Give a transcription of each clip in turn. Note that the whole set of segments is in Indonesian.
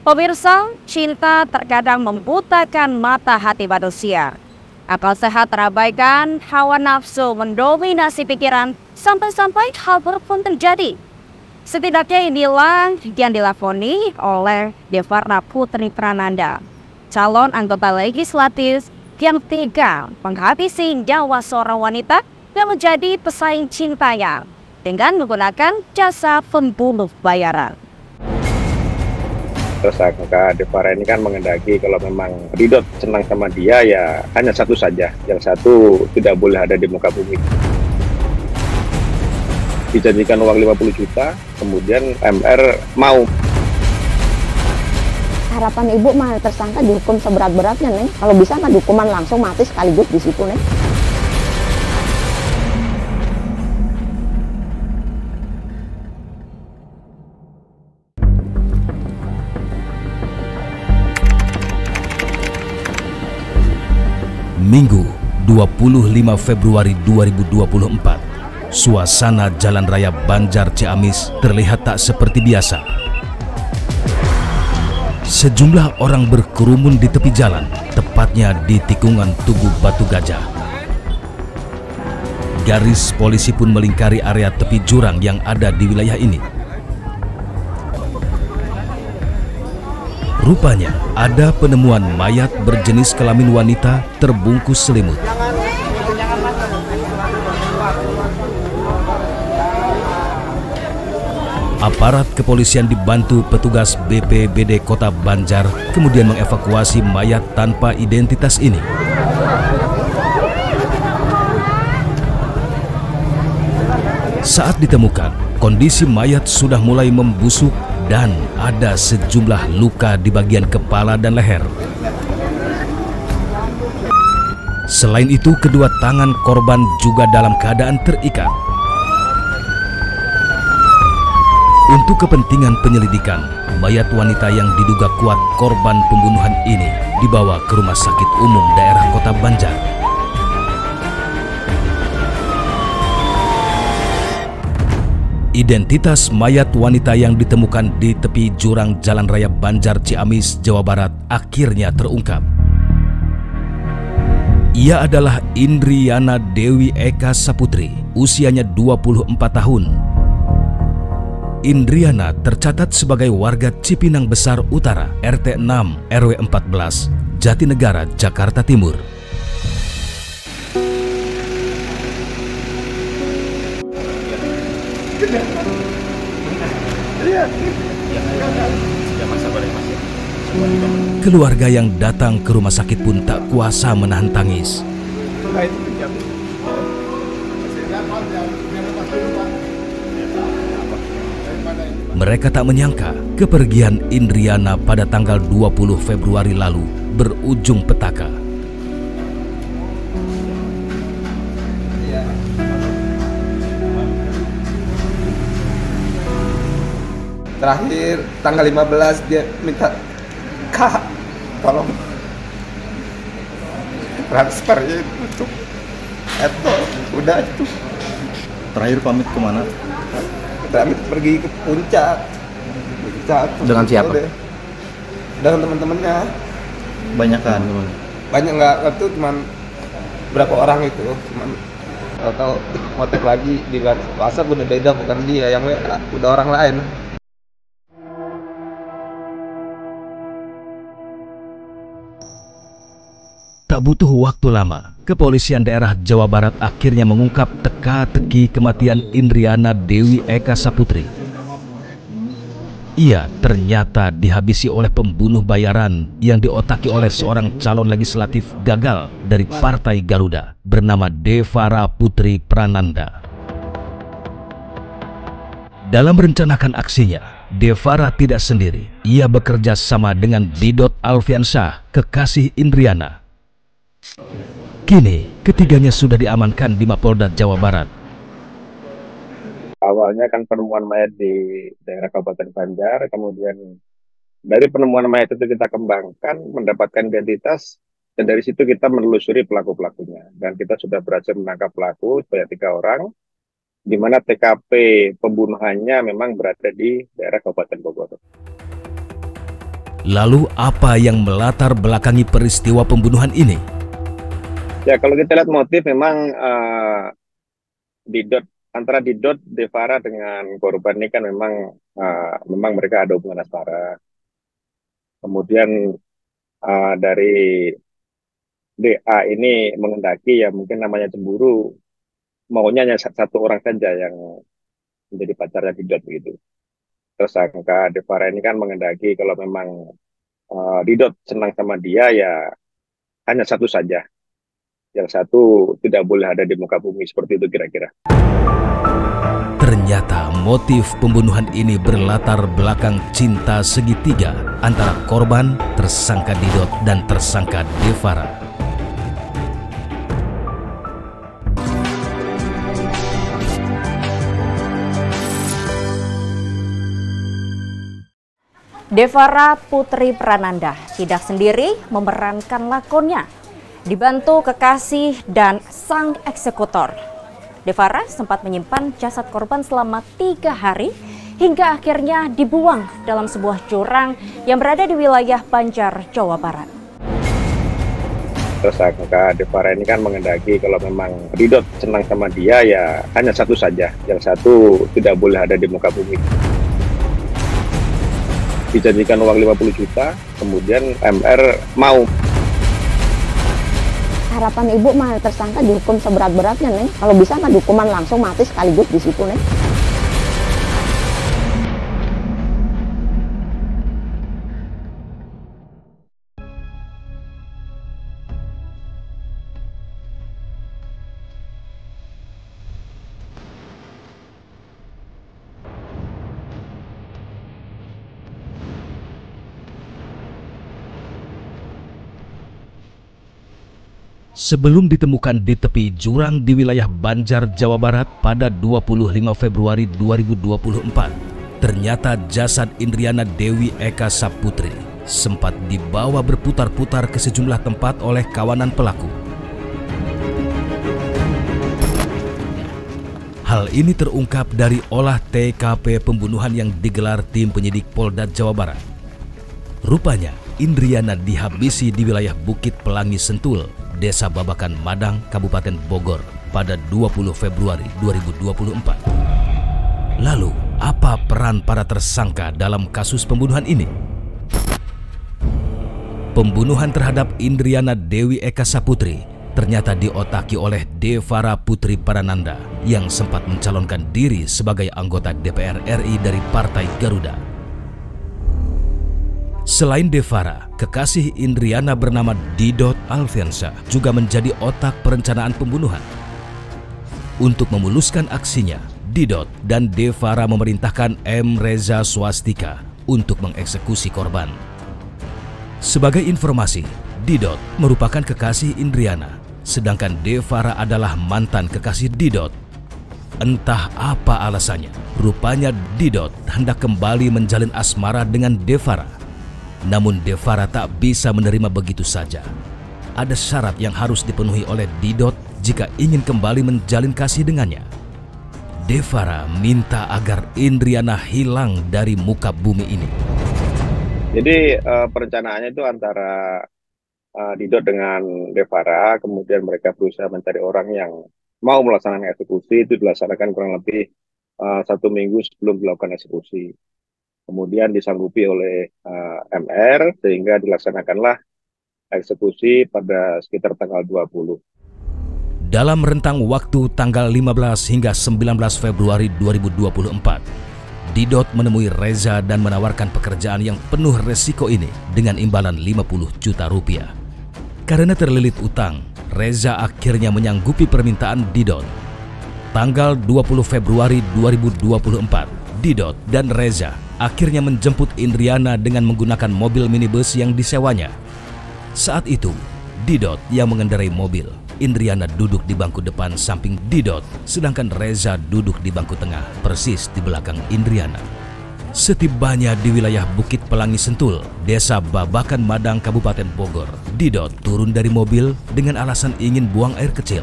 Pemirsa, cinta terkadang membutakan mata hati manusia. Akal sehat terabaikan, hawa nafsu mendominasi pikiran, sampai-sampai hal buruk pun terjadi. Setidaknya inilah yang dilakoni oleh Devarna Putri Prananda, calon anggota legislatif yang tega menghabisi nyawa seorang wanita yang menjadi pesaing cintanya dengan menggunakan jasa pembunuh bayaran. Tersangka Devara ini kan mengendaki kalau memang Ridot senang sama dia ya hanya satu saja, yang satu tidak boleh ada di muka bumi. Dijanjikan uang 50 juta, kemudian MR mau. Harapan ibu mah tersangka dihukum seberat-beratnya, Neng. Kalau bisa mah hukuman langsung mati sekaligus di situ, Neng. Minggu 25 Februari 2024, suasana Jalan Raya Banjar Ciamis terlihat tak seperti biasa. Sejumlah orang berkerumun di tepi jalan, tepatnya di tikungan Tugu Batu Gajah. Garis polisi pun melingkari area tepi jurang yang ada di wilayah ini. Rupanya ada penemuan mayat berjenis kelamin wanita terbungkus selimut. Aparat kepolisian dibantu petugas BPBD Kota Banjar kemudian mengevakuasi mayat tanpa identitas ini. Saat ditemukan, kondisi mayat sudah mulai membusuk dan ada sejumlah luka di bagian kepala dan leher. Selain itu, kedua tangan korban juga dalam keadaan terikat. Untuk kepentingan penyelidikan, mayat wanita yang diduga kuat korban pembunuhan ini dibawa ke Rumah Sakit Umum Daerah Kota Banjar. Identitas mayat wanita yang ditemukan di tepi jurang Jalan Raya Banjar Ciamis, Jawa Barat akhirnya terungkap. Ia adalah Indriana Dewi Eka Saputri, usianya 24 tahun. Indriana tercatat sebagai warga Cipinang Besar Utara, RT 6, RW 14, Jatinegara, Jakarta Timur. Keluarga yang datang ke rumah sakit pun tak kuasa menahan tangis. Mereka tak menyangka kepergian Indriana pada tanggal 20 Februari lalu berujung petaka. Terakhir tanggal 15 dia minta, "Kak, tolong transfer itu." Itu udah itu. Terakhir pamit kemana? Pamit pergi ke puncak. Dengan siapa? Dengan teman-temannya. Banyakan gimana? Banyak nggak, itu cuman berapa orang itu, cuman tahu ngotek lagi di WhatsApp udah beda, bukan dia yang udah orang lain. Tak butuh waktu lama, kepolisian daerah Jawa Barat akhirnya mengungkap teka-teki kematian Indriana Dewi Eka Saputri. Ia ternyata dihabisi oleh pembunuh bayaran yang diotaki oleh seorang calon legislatif gagal dari Partai Garuda bernama Devara Putri Prananda. Dalam merencanakan aksinya, Devara tidak sendiri. Ia bekerja sama dengan Didot Alfiansyah, kekasih Indriana. Kini, ketiganya sudah diamankan di Mapolda Jawa Barat. Awalnya kan penemuan mayat di daerah Kabupaten Banjar, kemudian dari penemuan mayat itu kita kembangkan, mendapatkan identitas, dan dari situ kita menelusuri pelaku-pelakunya. Dan kita sudah berhasil menangkap pelaku sebanyak 3 orang, di mana TKP pembunuhannya memang berada di daerah Kabupaten Bogor. Lalu apa yang melatar belakangi peristiwa pembunuhan ini? Ya, kalau kita lihat motif memang antara Didot, Devara dengan korban ini kan memang mereka ada hubungan asmara. Kemudian dari DA ini mengendaki ya mungkin namanya cemburu, maunya hanya satu orang saja yang menjadi pacarnya Didot begitu. Tersangka Devara ini kan mengendaki kalau memang Didot senang sama dia ya hanya satu saja. Yang satu tidak boleh ada di muka bumi, seperti itu kira-kira. Ternyata motif pembunuhan ini berlatar belakang cinta segitiga antara korban, tersangka Didot, dan tersangka Devara. Devara Putri Prananda tidak sendiri memerankan lakonnya. Dibantu kekasih dan sang eksekutor. Devara sempat menyimpan jasad korban selama 3 hari hingga akhirnya dibuang dalam sebuah jurang yang berada di wilayah Banjar, Jawa Barat. Tersangka Devara ini kan mengendaki kalau memang Didot senang sama dia ya hanya satu saja. Yang satu tidak boleh ada di muka bumi. Dijanjikan uang 50 juta, kemudian MR mau. Harapan ibu mah tersangka dihukum seberat-beratnya, Neng. Kalau bisa mah hukuman langsung mati sekaligus di situ, Neng. Sebelum ditemukan di tepi jurang di wilayah Banjar, Jawa Barat pada 25 Februari 2024, ternyata jasad Indriana Dewi Eka Saputri sempat dibawa berputar-putar ke sejumlah tempat oleh kawanan pelaku. Hal ini terungkap dari olah TKP pembunuhan yang digelar tim penyidik Polda Jawa Barat. Rupanya, Indriana dihabisi di wilayah Bukit Pelangi Sentul, Desa Babakan Madang, Kabupaten Bogor pada 20 Februari 2024. Lalu, apa peran para tersangka dalam kasus pembunuhan ini? Pembunuhan terhadap Indriana Dewi Eka Saputri ternyata diotaki oleh Devara Putri Prananda yang sempat mencalonkan diri sebagai anggota DPR RI dari Partai Garuda. Selain Devara, kekasih Indriana bernama Didot Alfiansyah juga menjadi otak perencanaan pembunuhan. Untuk memuluskan aksinya, Didot dan Devara memerintahkan M. Reza Swastika untuk mengeksekusi korban. Sebagai informasi, Didot merupakan kekasih Indriana, sedangkan Devara adalah mantan kekasih Didot. Entah apa alasannya, rupanya Didot hendak kembali menjalin asmara dengan Devara. Namun Devara tak bisa menerima begitu saja. Ada syarat yang harus dipenuhi oleh Didot jika ingin kembali menjalin kasih dengannya. Devara minta agar Indriana hilang dari muka bumi ini. Jadi perencanaannya itu antara Didot dengan Devara, kemudian mereka berusaha mencari orang yang mau melaksanakan eksekusi. Itu dilaksanakan kurang lebih 1 minggu sebelum dilakukan eksekusi. Kemudian disanggupi oleh MR sehingga dilaksanakanlah eksekusi pada sekitar tanggal 20. Dalam rentang waktu tanggal 15 hingga 19 Februari 2024, Didot menemui Reza dan menawarkan pekerjaan yang penuh resiko ini dengan imbalan 50 juta rupiah. Karena terlilit utang, Reza akhirnya menyanggupi permintaan Didot. Tanggal 20 Februari 2024, Didot dan Reza akhirnya menjemput Indriana dengan menggunakan mobil minibus yang disewanya. Saat itu, Didot yang mengendarai mobil, Indriana duduk di bangku depan samping Didot, sedangkan Reza duduk di bangku tengah, persis di belakang Indriana. Setibanya di wilayah Bukit Pelangi Sentul, Desa Babakan Madang, Kabupaten Bogor, Didot turun dari mobil dengan alasan ingin buang air kecil.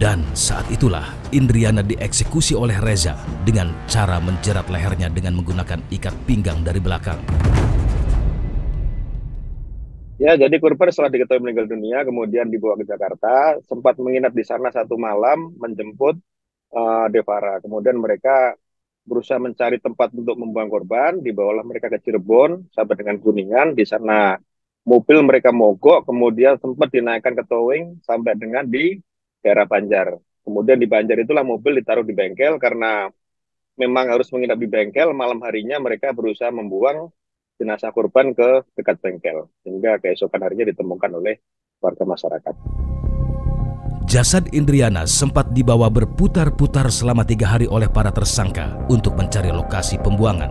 Dan saat itulah Indriana dieksekusi oleh Reza dengan cara menjerat lehernya dengan menggunakan ikat pinggang dari belakang. Ya, jadi korban setelah diketahui meninggal dunia, kemudian dibawa ke Jakarta, sempat menginap di sana 1 malam, menjemput Devara. Kemudian mereka berusaha mencari tempat untuk membuang korban, dibawalah mereka ke Cirebon sampai dengan Kuningan. Di sana mobil mereka mogok, kemudian sempat dinaikkan ke towing sampai dengan di daerah Banjar. Kemudian di Banjar itulah mobil ditaruh di bengkel karena memang harus menginap di bengkel. Malam harinya mereka berusaha membuang jenazah korban ke dekat bengkel, sehingga keesokan harinya ditemukan oleh warga masyarakat. Jasad Indriana sempat dibawa berputar-putar selama 3 hari oleh para tersangka untuk mencari lokasi pembuangan.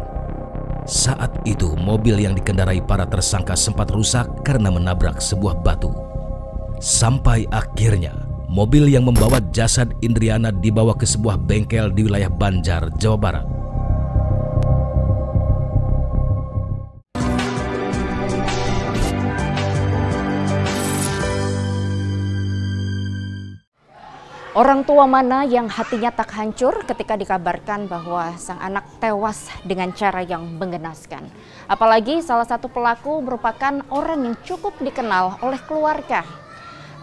Saat itu mobil yang dikendarai para tersangka sempat rusak karena menabrak sebuah batu. Sampai akhirnya mobil yang membawa jasad Indriana dibawa ke sebuah bengkel di wilayah Banjar, Jawa Barat. Orang tua mana yang hatinya tak hancur ketika dikabarkan bahwa sang anak tewas dengan cara yang menggenaskan. Apalagi salah satu pelaku merupakan orang yang cukup dikenal oleh keluarga.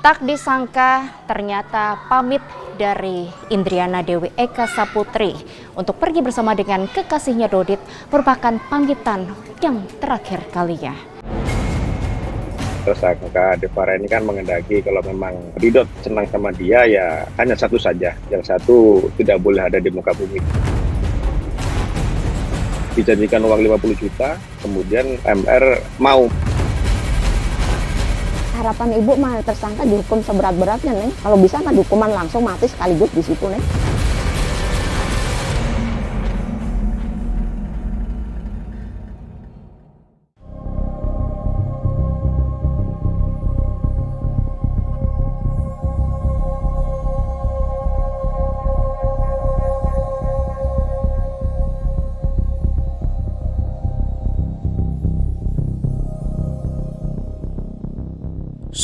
Tak disangka ternyata pamit dari Indriana Dewi Eka Saputri untuk pergi bersama dengan kekasihnya Dodit merupakan pamitan yang terakhir kalinya. Tersangka Devara ini kan mengendaki kalau memang Didot senang sama dia, ya hanya satu saja, yang satu tidak boleh ada di muka bumi. Dijanjikan uang 50 juta, kemudian MR mau. Harapan ibu mah tersangka dihukum seberat-beratnya, Neng. Kalau bisa mah hukuman langsung mati sekaligus di situ, Neng.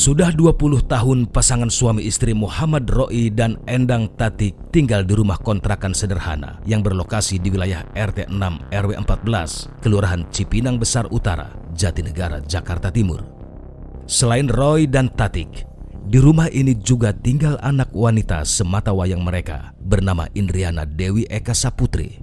Sudah 20 tahun pasangan suami istri Muhammad Ro'i dan Endang Tatik tinggal di rumah kontrakan sederhana yang berlokasi di wilayah RT 6 RW 14, Kelurahan Cipinang Besar Utara, Jatinegara, Jakarta Timur. Selain Roy dan Tatik, di rumah ini juga tinggal anak wanita sematawayang mereka bernama Indriana Dewi Eka Saputri.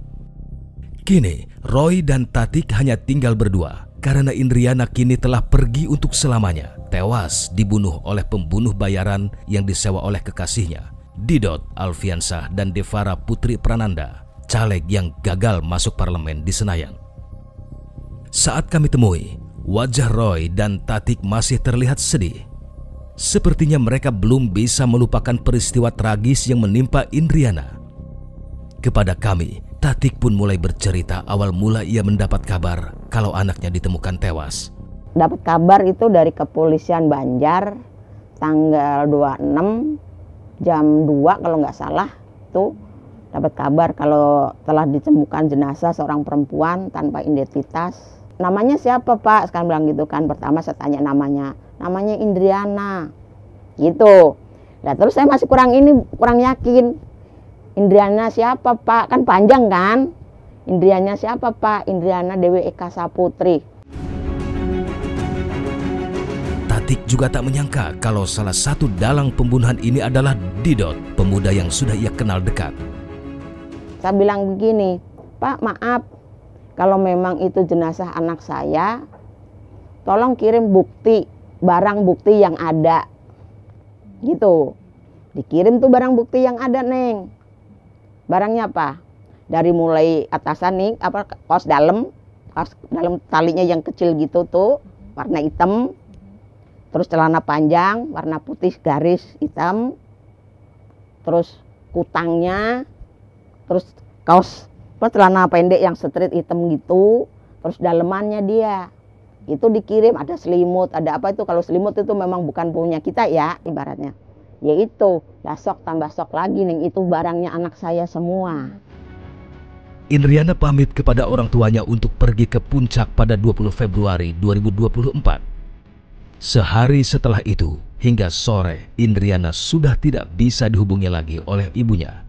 Kini, Roy dan Tatik hanya tinggal berdua karena Indriana kini telah pergi untuk selamanya, tewas dibunuh oleh pembunuh bayaran yang disewa oleh kekasihnya, Didot Alfiansah dan Devara Putri Prananda, caleg yang gagal masuk parlemen di Senayan. Saat kami temui, wajah Roy dan Tatik masih terlihat sedih. Sepertinya mereka belum bisa melupakan peristiwa tragis yang menimpa Indriana. Kepada kami, Tatik pun mulai bercerita awal mula ia mendapat kabar kalau anaknya ditemukan tewas. Dapat kabar itu dari kepolisian Banjar tanggal 26 jam 2 kalau nggak salah, tuh dapat kabar kalau telah ditemukan jenazah seorang perempuan tanpa identitas. Namanya siapa, Pak? Sekarang bilang gitu kan. Pertama saya tanya namanya Indriana gitu. Nah terus saya masih kurang yakin. Indriana siapa, Pak? Kan panjang kan? Indriana siapa, Pak? Indriana Dewi Eka Saputri. Tatik juga tak menyangka kalau salah satu dalang pembunuhan ini adalah Didot, pemuda yang sudah ia kenal dekat. Saya bilang begini, Pak, maaf, kalau memang itu jenazah anak saya, tolong kirim bukti, barang bukti yang ada. Gitu. Dikirim tuh barang bukti yang ada, Neng. Barangnya apa? Dari mulai atasan nih, kaos dalam talinya yang kecil gitu tuh, warna hitam. Terus celana panjang, warna putih garis hitam. Terus kutangnya, terus kaos celana pendek yang straight hitam gitu. Terus dalemannya dia. Itu dikirim, ada selimut, ada apa itu. Kalau selimut itu memang bukan punya kita ya, ibaratnya. Yaitu, sok tambah sok lagi nih, itu barangnya anak saya semua. Indriana pamit kepada orang tuanya untuk pergi ke puncak pada 20 Februari 2024. Sehari setelah itu, hingga sore, Indriana sudah tidak bisa dihubungi lagi oleh ibunya.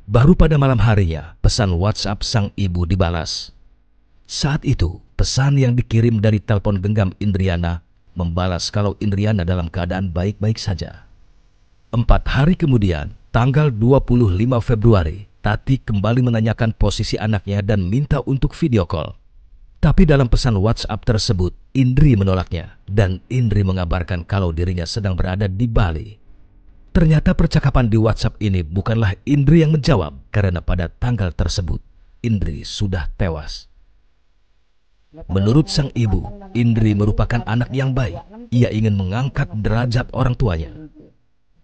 Baru pada malam harinya, pesan WhatsApp sang ibu dibalas. Saat itu, pesan yang dikirim dari telepon genggam Indriana membalas kalau Indriana dalam keadaan baik-baik saja. 4 hari kemudian, tanggal 25 Februari, Tati kembali menanyakan posisi anaknya dan minta untuk video call. Tapi dalam pesan WhatsApp tersebut, Indri menolaknya dan Indri mengabarkan kalau dirinya sedang berada di Bali. Ternyata percakapan di WhatsApp ini bukanlah Indri yang menjawab karena pada tanggal tersebut, Indri sudah tewas. Menurut sang ibu, Indri merupakan anak yang baik. Ia ingin mengangkat derajat orang tuanya.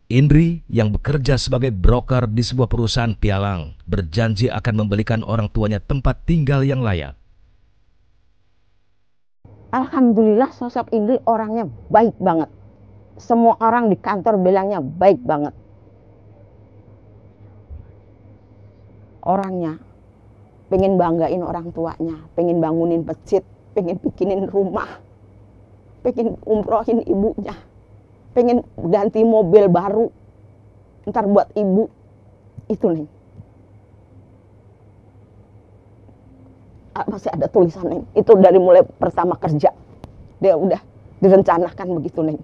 Indri yang bekerja sebagai broker di sebuah perusahaan pialang berjanji akan membelikan orang tuanya tempat tinggal yang layak. Alhamdulillah sosok Indri orangnya baik banget. Semua orang di kantor bilangnya baik banget. Orangnya pengen banggain orang tuanya, pengen bangunin masjid, pengen bikinin rumah, pengen umrohin ibunya, pengen ganti mobil baru, ntar buat ibu. Itu nih. Masih ada tulisannya. Itu dari mulai pertama kerja. Dia udah direncanakan begitu nih.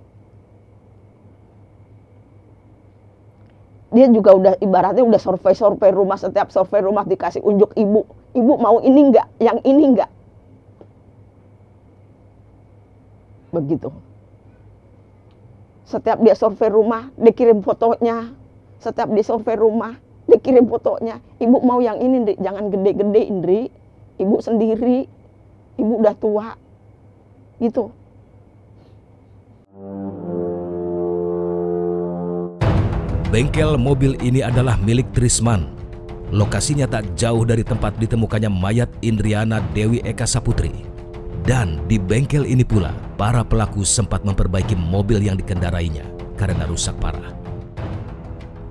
Dia juga udah ibaratnya udah survei rumah, setiap survei rumah dikasih unjuk ibu. Ibu mau ini enggak, yang ini enggak. Begitu. Setiap dia survei rumah, dikirim fotonya. Setiap dia survei rumah, dikirim fotonya. Ibu mau yang ini, Indri. Jangan gede-gede, Indri. Ibu sendiri. Ibu udah tua. Gitu. Bengkel mobil ini adalah milik Trisman. Lokasinya tak jauh dari tempat ditemukannya mayat Indriana Dewi Eka Saputri. Dan di bengkel ini pula, para pelaku sempat memperbaiki mobil yang dikendarainya karena rusak parah.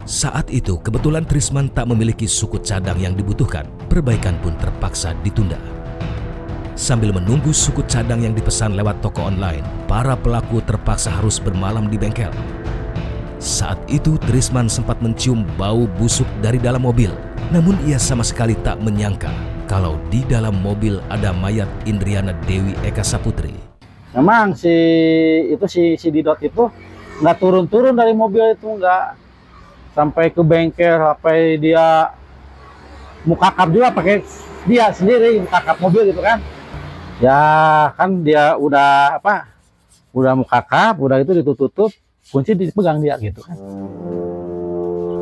Saat itu, kebetulan Trisman tak memiliki suku cadang yang dibutuhkan. Perbaikan pun terpaksa ditunda. Sambil menunggu suku cadang yang dipesan lewat toko online, para pelaku terpaksa harus bermalam di bengkel. Saat itu Trisman sempat mencium bau busuk dari dalam mobil. Namun ia sama sekali tak menyangka kalau di dalam mobil ada mayat Indriana Dewi Eka Saputri. Memang si Didot itu nggak turun-turun dari mobil itu, nggak sampai ke bengkel, sampai dia mukakap juga pakai dia sendiri mukakap mobil gitu kan. Ya kan dia udah mukakap, udah itu ditutup. Kunci dipegang dia gitu kan.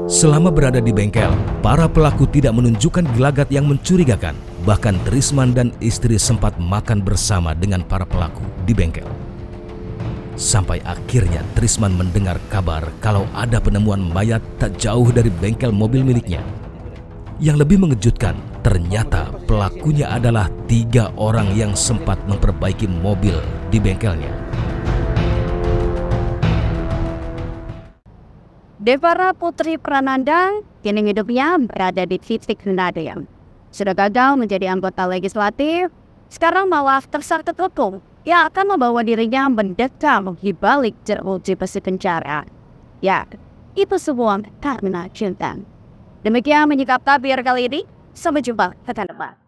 Selama berada di bengkel, para pelaku tidak menunjukkan gelagat yang mencurigakan. Bahkan Trisman dan istri sempat makan bersama dengan para pelaku di bengkel. Sampai akhirnya Trisman mendengar kabar kalau ada penemuan mayat tak jauh dari bengkel mobil miliknya. Yang lebih mengejutkan, ternyata pelakunya adalah 3 orang yang sempat memperbaiki mobil di bengkelnya. Devara Putri Prananda kini hidupnya berada di titik nadir. Sudah gagal menjadi anggota legislatif, sekarang malah tersangkut hukum yang akan membawa dirinya mendekam di balik jeruji besi penjara. Ya, itu semua karena cinta. Demikian menyikap tabir kali ini. Sampai jumpa pekan depan.